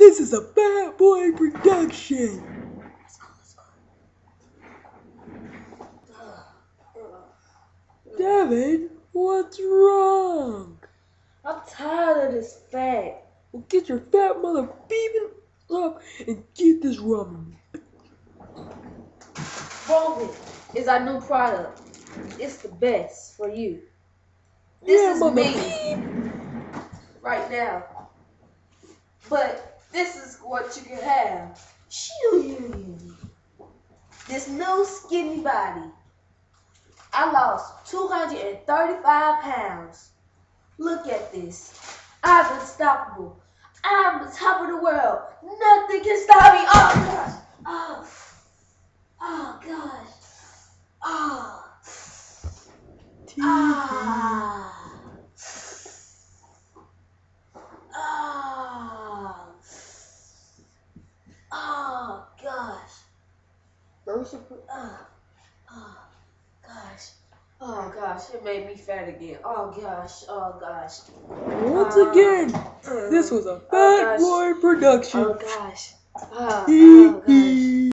This is a Fat Boy production. Let's go. Devin, what's wrong? I'm tired of this fat. Well, get your fat mother beeping up and get this ramen. Rogan is our new product. It's the best for you. This is mother me beep. right now. But this is what you can have. This new skinny body. I lost 235 pounds. Look at this. I'm unstoppable. I'm the top of the world. Nothing can stop me. Oh gosh. Oh gosh. Oh. Ah. Ah. Oh gosh. Oh gosh. Oh gosh, it made me fat again. Oh gosh. Oh gosh. Once again, this was a Fat gosh. Boy production. Oh gosh. Oh gosh.